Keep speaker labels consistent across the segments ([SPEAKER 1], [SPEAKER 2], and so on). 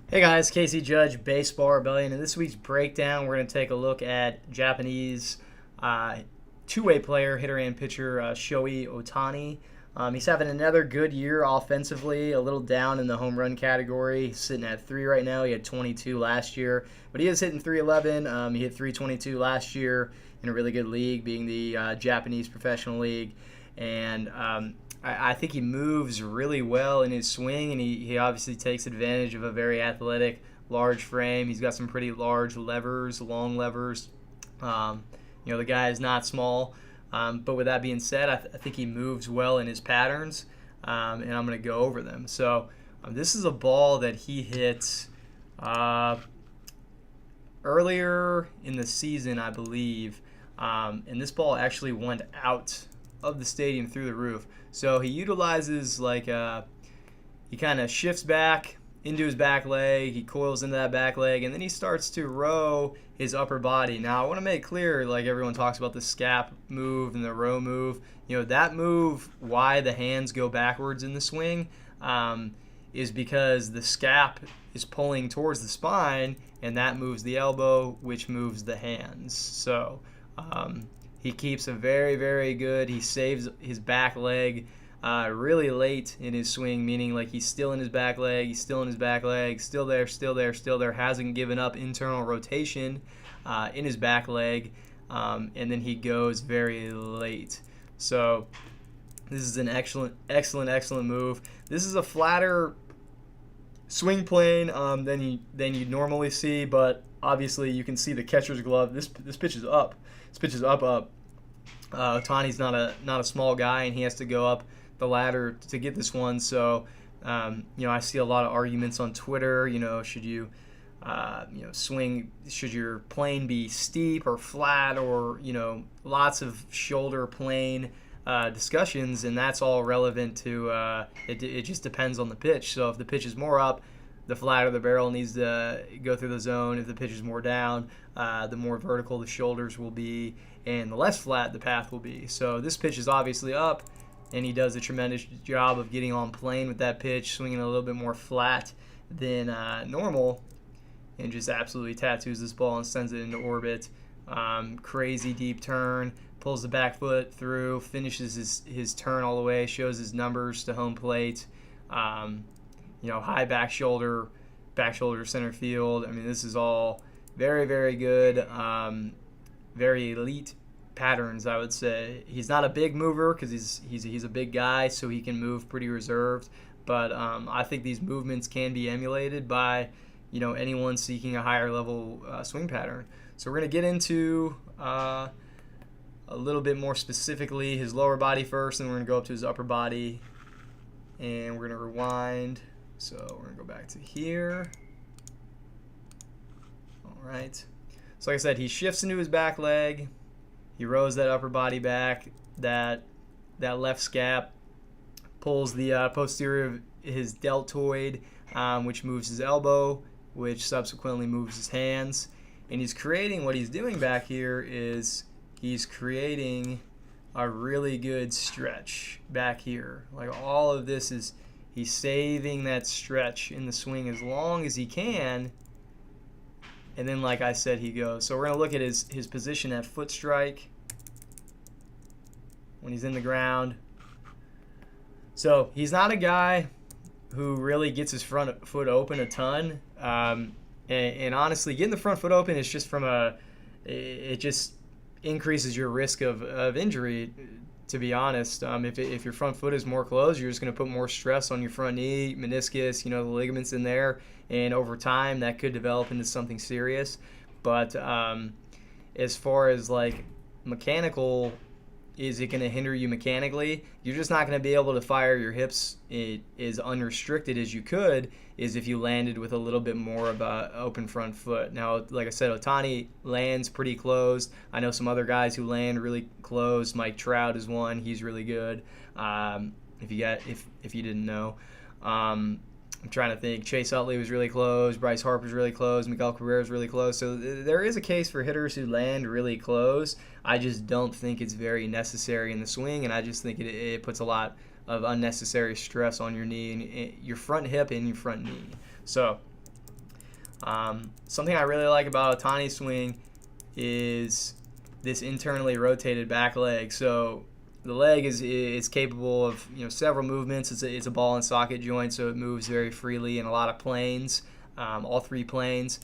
[SPEAKER 1] Hey guys, Casey Judge, Baseball Rebellion. In this week's breakdown, we're going to take a look at Japanese uh, two-way player, hitter and pitcher Shohei Otani. He's having another good year offensively, a little down in the home run category. He's sitting at 3 right now. He had 22 last year, but he is hitting 311. He hit 322 last year in a really good league, being the Japanese Professional League. And I think he moves really well in his swing, and he obviously takes advantage of a very athletic, large frame. He's got some pretty large levers, long levers. The guy is not small. But with that being said, I think he moves well in his patterns, and I'm going to go over them. So this is a ball that he hit earlier in the season, I believe, and this ball actually went out of the stadium through the roof. So he utilizes he kind of shifts back into his back leg, he coils into that back leg, and then he starts to row his upper body. Now I want to make clear, like everyone talks about the scap move and the row move, that move, why the hands go backwards in the swing, is because the scap is pulling towards the spine, and that moves the elbow, which moves the hands. So he keeps a very, very good. He saves his back leg really late in his swing, meaning like he's still in his back leg, still there, hasn't given up internal rotation in his back leg, and then he goes very late. So this is an excellent move. This is a flatter swing plane than you normally see, but obviously you can see the catcher's glove. This pitch is up. This pitch is up. Otani's not a small guy, and he has to go up the ladder to get this one. So I see a lot of arguments on Twitter. Should you swing? Should your plane be steep or flat, or lots of shoulder plane discussions, and that's all relevant to it just depends on the pitch. So if the pitch is more up, the flatter the barrel needs to go through the zone. If the pitch is more down, the more vertical the shoulders will be, and the less flat the path will be. So this pitch is obviously up, and he does a tremendous job of getting on plane with that pitch, swinging a little bit more flat than normal, and just absolutely tattoos this ball and sends it into orbit. Crazy deep turn, pulls the back foot through, finishes his turn all the way, shows his numbers to home plate. High back shoulder center field. I mean, this is all very, very good, very elite patterns, I would say. He's not a big mover because he's a big guy, so he can move pretty reserved. But I think these movements can be emulated by anyone seeking a higher level swing pattern. So we're gonna get into a little bit more specifically his lower body first, and we're gonna go up to his upper body, and we're gonna rewind. So we're going to go back to here. All right. So like I said, he shifts into his back leg. He rows that upper body back. That left scap pulls the posterior of his deltoid, which moves his elbow, which subsequently moves his hands. And he's creating, what he's doing back here is he's creating a really good stretch back here. Like all of this is, he's saving that stretch in the swing as long as he can, and then like I said, he goes. So we're going to look at his position at foot strike when he's in the ground. So he's not a guy who really gets his front foot open a ton, and honestly, getting the front foot open is just it just increases your risk of injury. To be honest, if your front foot is more closed, you're just going to put more stress on your front knee, meniscus, the ligaments in there, and over time that could develop into something serious. But as far as like mechanical, is it going to hinder you mechanically? You're just not going to be able to fire your hips as unrestricted as you could is if you landed with a little bit more of a open front foot. Now, like I said, Otani lands pretty closed. I know some other guys who land really close. Mike Trout is one. He's really good. If you didn't know. I'm trying to think. Chase Utley was really close. Bryce Harper's really close. Miguel Cabrera's really close. So there is a case for hitters who land really close. I just don't think it's very necessary in the swing, and I just think it puts a lot of unnecessary stress on your knee, and your front hip and your front knee. So Something I really like about Otani's swing is this internally rotated back leg. So the leg is capable of several movements. It's a ball and socket joint, so it moves very freely in a lot of planes, all three planes.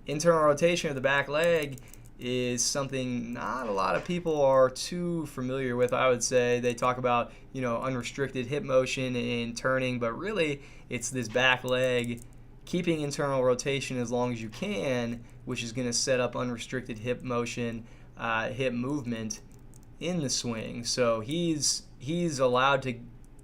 [SPEAKER 1] Internal rotation of the back leg is something not a lot of people are too familiar with. I would say they talk about unrestricted hip motion and turning, but really it's this back leg keeping internal rotation as long as you can, which is going to set up unrestricted hip motion, hip movement in the swing. So he's allowed to,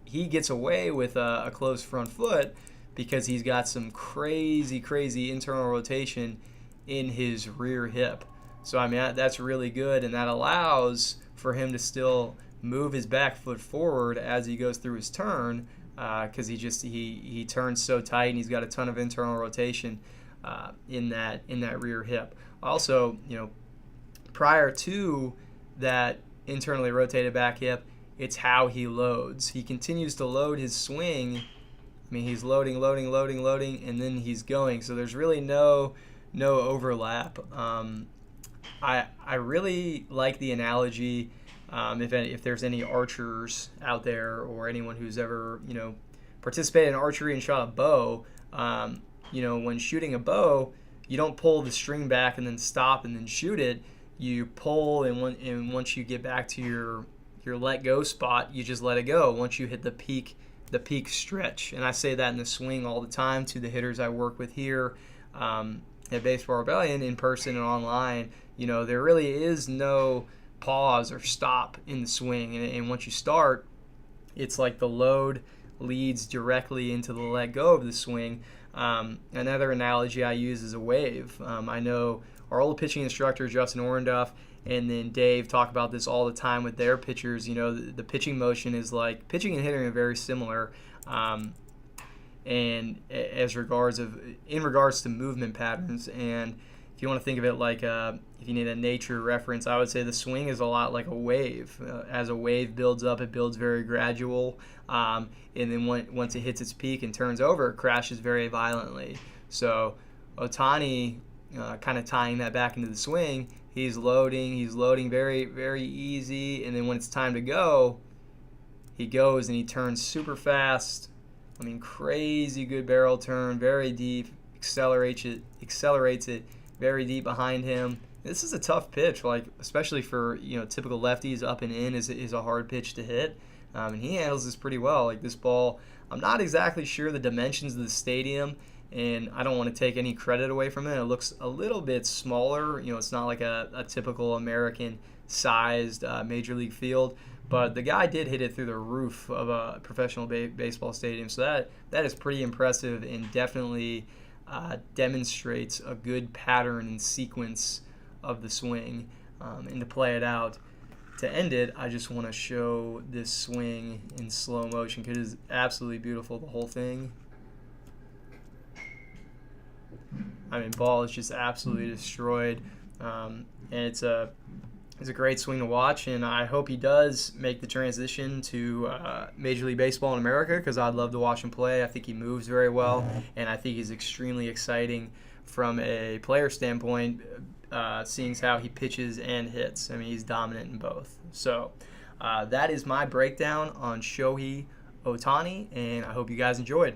[SPEAKER 1] he gets away with a closed front foot because he's got some crazy internal rotation in his rear hip. So I mean that's really good, and that allows for him to still move his back foot forward as he goes through his turn, because he turns so tight and he's got a ton of internal rotation in that rear hip. Also, prior to that internally rotated back hip, it's how he loads. He continues to load his swing. I mean, he's loading, and then he's going. So there's really no overlap. I really like the analogy. If there's any archers out there or anyone who's ever participated in archery and shot a bow, when shooting a bow, you don't pull the string back and then stop and then shoot it. You pull, and once you get back to your let go spot, you just let it go. Once you hit the peak stretch, and I say that in the swing all the time to the hitters I work with here at Baseball Rebellion, in person and online. There really is no pause or stop in the swing, and once you start, it's like the load leads directly into the let go of the swing. Another analogy I use is a wave. I know our old pitching instructor Justin Orenduff and then Dave talk about this all the time with their pitchers. The pitching motion is like pitching and hitting are very similar, and in regards to movement patterns. And if you want to think of it like if you need a nature reference, I would say the swing is a lot like a wave. As a wave builds up, it builds very gradual, and then once it hits its peak and turns over, it crashes very violently. So Otani, kind of tying that back into the swing, he's loading very, very easy, and then when it's time to go, he goes and he turns super fast. I mean, crazy good barrel turn, very deep, accelerates it very deep behind him. This is a tough pitch, like especially for typical lefties. Up and in is a hard pitch to hit, and he handles this pretty well. Like this ball, I'm not exactly sure the dimensions of the stadium, and I don't want to take any credit away from it. It looks a little bit smaller. It's not like a typical American-sized major league field, but the guy did hit it through the roof of a professional baseball stadium. So that is pretty impressive and definitely demonstrates a good pattern and sequence of the swing. And to play it out, to end it, I just want to show this swing in slow motion because it is absolutely beautiful, the whole thing. I mean, ball is just absolutely destroyed, and it's a great swing to watch, and I hope he does make the transition to Major League Baseball in America because I'd love to watch him play. I think he moves very well, and I think he's extremely exciting from a player standpoint, seeing how he pitches and hits. I mean, he's dominant in both. So that is my breakdown on Shohei Otani, and I hope you guys enjoyed.